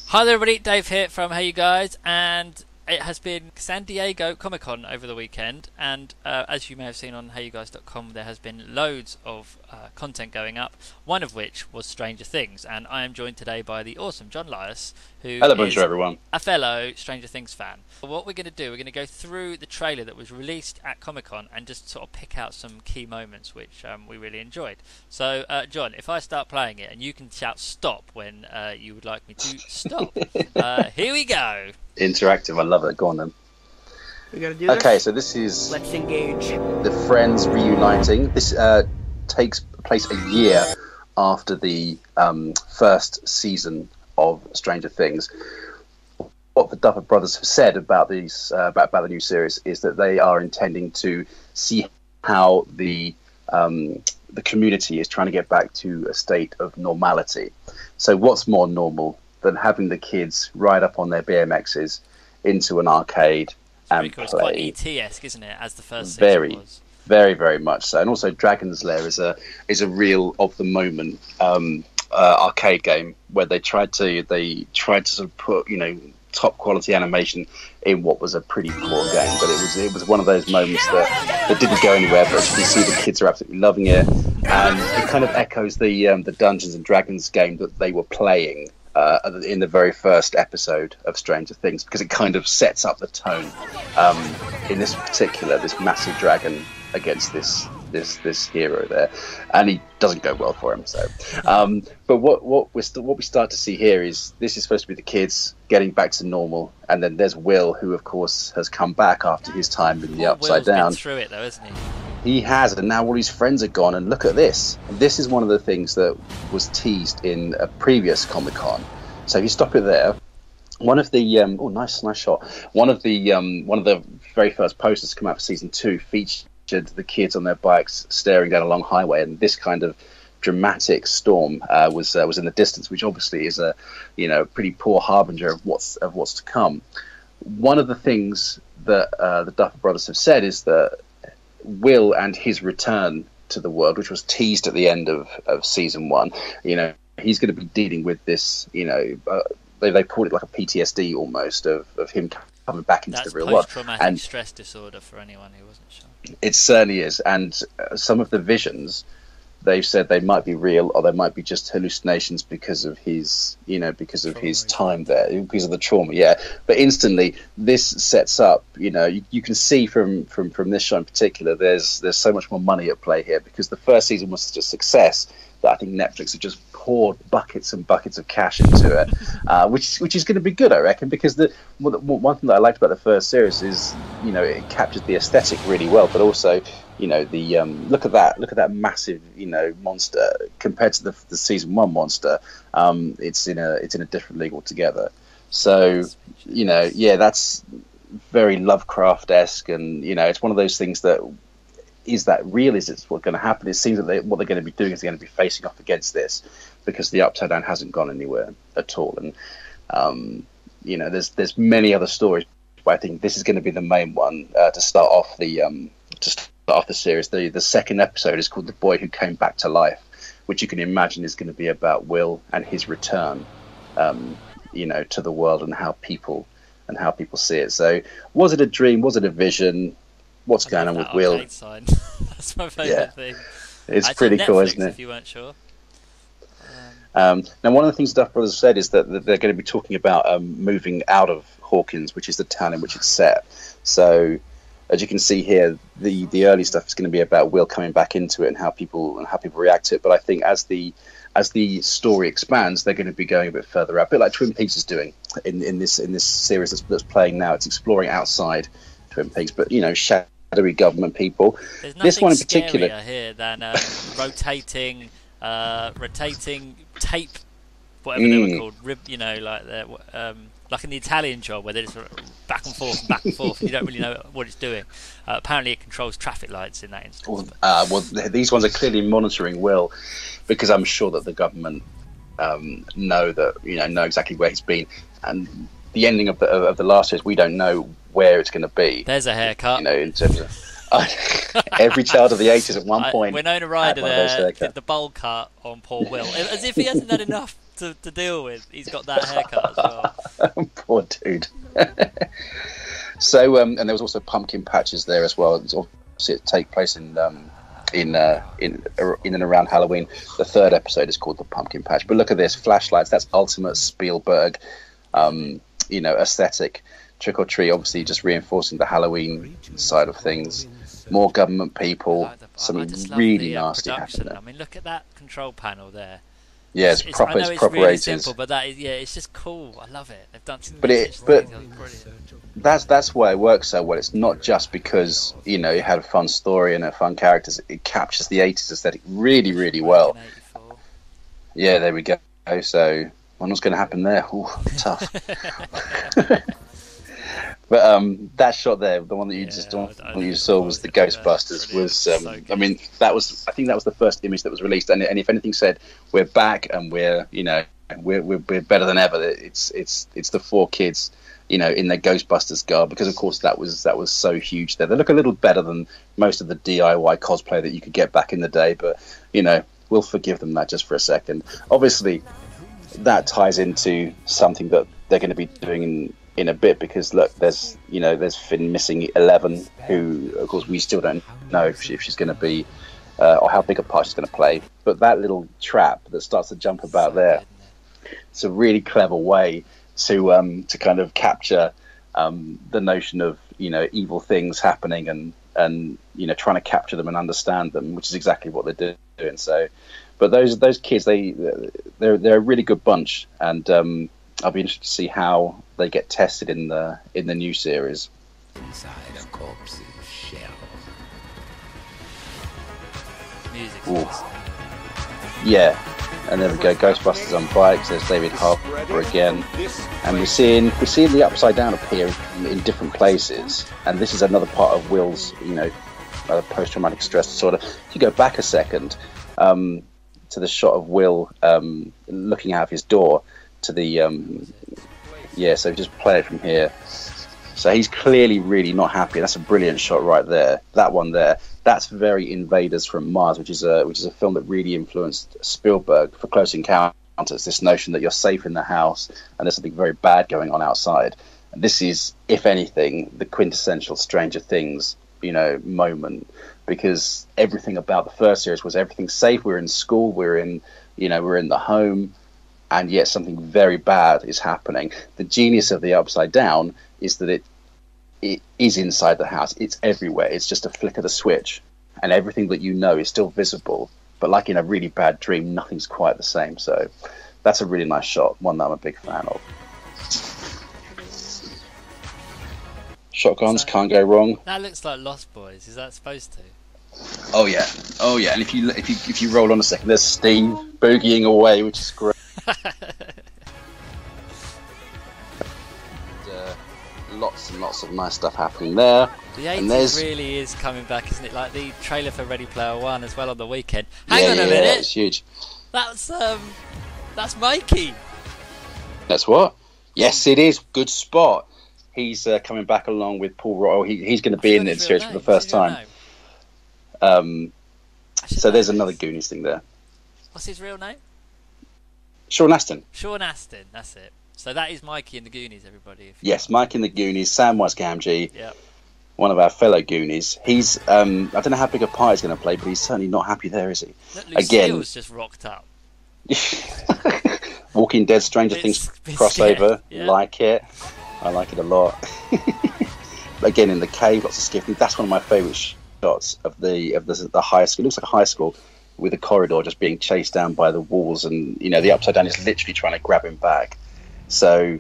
Hi there everybody, Dave here from HeyUGuys, and it has been San Diego Comic-Con over the weekend, and as you may have seen on HeyUGuys.com, there has been loads of content going up, one of which was Stranger Things, and I am joined today by the awesome John Lyus, who Hello, is bonjour, everyone. a fellow Stranger Things fan. What we're going to do, we're going to go through the trailer that was released at Comic-Con and just sort of pick out some key moments which we really enjoyed. So, John, if I start playing it and you can shout stop when you would like me to stop. Here we go. Interactive, I love it. Go on then. We gotta do this? Okay, so this is Let's engage. the friends reuniting. This takes place a year after the first season of Stranger Things. What the Duffer Brothers have said about these about the new series is that they are intending to see how the community is trying to get back to a state of normality. So what's more normal than having the kids ride up on their BMXs into an arcade and It's play? quite ET-esque, isn't it, as the first Very, season was? very, very much so. And also, Dragon's Lair is a real of the moment arcade game where they tried to sort of put top quality animation in what was a pretty poor game, but it was one of those moments that didn't go anywhere. But as you can see, the kids are absolutely loving it, and it kind of echoes the Dungeons and Dragons game that they were playing in the very first episode of Stranger Things, because it kind of sets up the tone. In this particular, this massive dragon against this hero there, and he doesn't go well for him. So, but what we start to see here is this is supposed to be the kids getting back to normal, and then there's Will, who of course has come back after his time in the Upside Will's Down. been through it though, hasn't he? He has, and now all his friends are gone. And look at this. This is one of the things that was teased in a previous Comic-Con. So if you stop it there, one of the nice shot. One of the very first posters to come out for season 2 featured the kids on their bikes staring down a long highway, and this kind of dramatic storm was in the distance, which obviously is a pretty poor harbinger of what's to come. One of the things that the Duffer Brothers have said is that Will and his return to the world, which was teased at the end of season 1, he's going to be dealing with this, they call it like a PTSD almost of him coming back into the real world. That's post-traumatic stress disorder for anyone who wasn't sure. It certainly is, and some of the visions, they've said they might be real or they might be just hallucinations because of his his time there, because of the trauma. Yeah, but instantly this sets up. You can see from this show in particular, there's so much more money at play here, because the first season was such a success that I think Netflix have just poured buckets and buckets of cash into it, which is going to be good, I reckon, because the one thing that I liked about the first series is it captured the aesthetic really well, but also the look at that massive monster compared to the season 1 monster. It's in a different league altogether. So that's very Lovecraft-esque, and it's one of those things that. Is that real? Is it what's going to happen? It seems that what they're going to be doing is they're going to be facing off against this, because the Upside Down hasn't gone anywhere at all. And there's many other stories, but I think this is going to be the main one to start off the series. The second episode is called "The Boy Who Came Back to Life," which you can imagine is going to be about Will and his return, to the world, and how people see it. So, was it a dream? Was it a vision? What's going on with Will? That's my favourite thing. It's pretty cool, isn't it? If you weren't sure. Now, one of the things Duff Brothers said is that they're going to be talking about moving out of Hawkins, which is the town in which it's set. So, as you can see here, the early stuff is going to be about Will coming back into it and how people react to it. But I think as the story expands, they're going to be going a bit further out, a bit like Twin Peaks is doing in this series that's playing now. It's exploring outside Twin Peaks, but shadowy government people. There's this one in nothing particular scarier here than rotating tape, whatever they were called, like in the Italian Job, where they're just back and forth, and you don't really know what it's doing. Apparently, it controls traffic lights in that instance. Well, these ones are clearly monitoring Will, because I'm sure that the government know exactly where he's been, and the ending of the last series, we don't know where it's going to be. There's a haircut. In terms of every child of the 80s at one point. Winona Ryder there did the bowl cut on poor Will, as if he hasn't had enough to deal with. He's got that haircut as well. Poor dude. So, and there was also pumpkin patches there as well. It's obviously it take place in and around Halloween. The third episode is called the Pumpkin Patch. But look at this, flashlights. That's ultimate Spielberg, aesthetic. Trick or treat, obviously, just reinforcing the Halloween side of things. More government people. Something really nasty happening there. I mean, look at that control panel there. Yeah, it's proper. I know it's proper really 80s. simple, but that is, it's just cool. I love it. They've done some that's why it works so well. It's not just because it had a fun story and a fun characters. It captures the 80s aesthetic really, really well. Yeah, there we go. So, what's going to happen there? Ooh, tough. But that shot there, the one that you saw was the Ghostbusters. I think that was the first image that was released. And if anything said we're back and we're better than ever, it's the four kids, in their Ghostbusters garb, because of course that was so huge there. They look a little better than most of the DIY cosplay that you could get back in the day, but we'll forgive them that just for a second. Obviously, that ties into something that they're going to be doing in a bit, because look, there's been missing 11, who of course we still don't know if she's going to be or how big a part she's going to play. But that little trap that starts to jump about there, it's a really clever way to kind of capture the notion of evil things happening and trying to capture them and understand them, which is exactly what they're doing. So, but those kids, they're a really good bunch, and I'll be interested to see how they get tested in the new series. Inside a corpse's shell. Music. Yeah, and there we go. Ghostbusters on bikes. There's David Harbour again, and we're seeing the Upside Down appear in different places. And this is another part of Will's, post-traumatic stress disorder. If you go back a second to the shot of Will looking out of his door to the so just play it from here. So he's clearly really not happy. That's a brilliant shot right there. That one there, that's very Invaders from Mars, which is a film that really influenced Spielberg for Close Encounters. This notion that you're safe in the house and there's something very bad going on outside. And this is, if anything, the quintessential Stranger Things moment, because everything about the first series was everything safe. We're in school, we're in the home, and yet something very bad is happening. The genius of the Upside Down is that it is inside the house. It's everywhere. It's just a flick of the switch, and everything that is still visible. But like in a really bad dream, nothing's quite the same. So that's a really nice shot, one that I'm a big fan of. Shotguns, can't go wrong. That looks like Lost Boys. Is that supposed to? Oh yeah. And if you roll on a second, there's Steve boogieing away, which is great. Lots and lots of nice stuff happening there. The 80s really is coming back, isn't it? Like the trailer for Ready Player One as well on the weekend. Hang on a minute. It's huge. That's Mikey. That's what? Yes, it is. Good spot. He's coming back along with Paul Royal. He's going to be in the series for the first time. So there's another Goonies thing there. What's his real name? Sean Astin. Sean Astin, that's it. So that is Mikey in the Goonies, everybody. Yes, Mike in the Goonies, Samwise Gamgee, yep. One of our fellow Goonies. He's, I don't know how big a part he's going to play, but he's certainly not happy there, is he? Look, Lucille's just rocked up. Walking Dead, Stranger Things crossover, yeah. Like it. I like it a lot. Again, in the cave, lots of skipping. That's one of my favourite shots of the high school. It looks like a high school with a corridor just being chased down by the walls, and the Upside Down is literally trying to grab him back. So,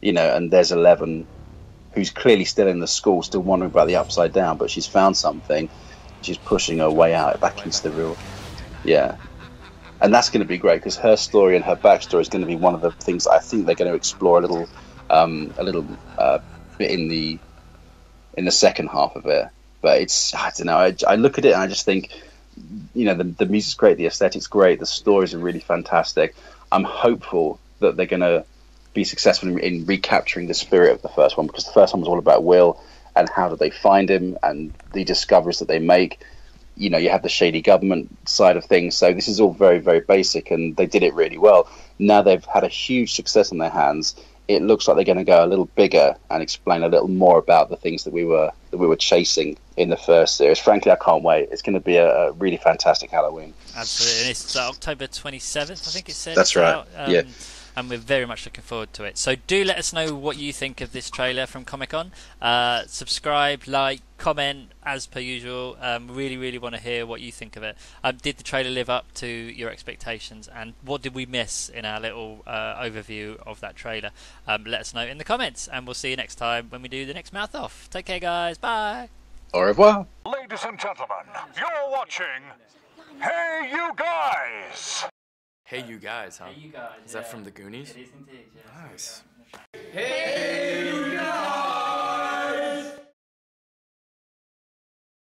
and there's 11, who's clearly still in the school, still wondering about the Upside Down, but she's found something. She's pushing her way out, back into the real. Yeah. And that's going to be great, because her story and her backstory is going to be one of the things I think they're going to explore a little bit in the second half of it. But it's, I don't know, I look at it and I just think, the music's great, the aesthetic's great, the stories are really fantastic. I'm hopeful that they're going to be successful in recapturing the spirit of the first one, because the first one was all about Will and how do they find him and the discoveries that they make. you know, you have the shady government side of things. So this is all very, very basic, and they did it really well. Now they've had a huge success on their hands. It looks like they're going to go a little bigger and explain a little more about the things that we were chasing in the first series. Frankly, I can't wait. It's going to be a really fantastic Halloween. Absolutely, and it's October 27th, I think it said. That's right. Yeah. And we're very much looking forward to it. So do let us know what you think of this trailer from Comic-Con. Subscribe, like, comment, as per usual. Really, really want to hear what you think of it. Did the trailer live up to your expectations? And what did we miss in our little overview of that trailer? Let us know in the comments. And we'll see you next time when we do the next Mouth Off. Take care, guys. Bye. Au revoir. Ladies and gentlemen, you're watching Hey You Guys! Hey, you guys, huh? Hey, you guys. Is that from the Goonies? It is indeed, yeah. Nice. Hey,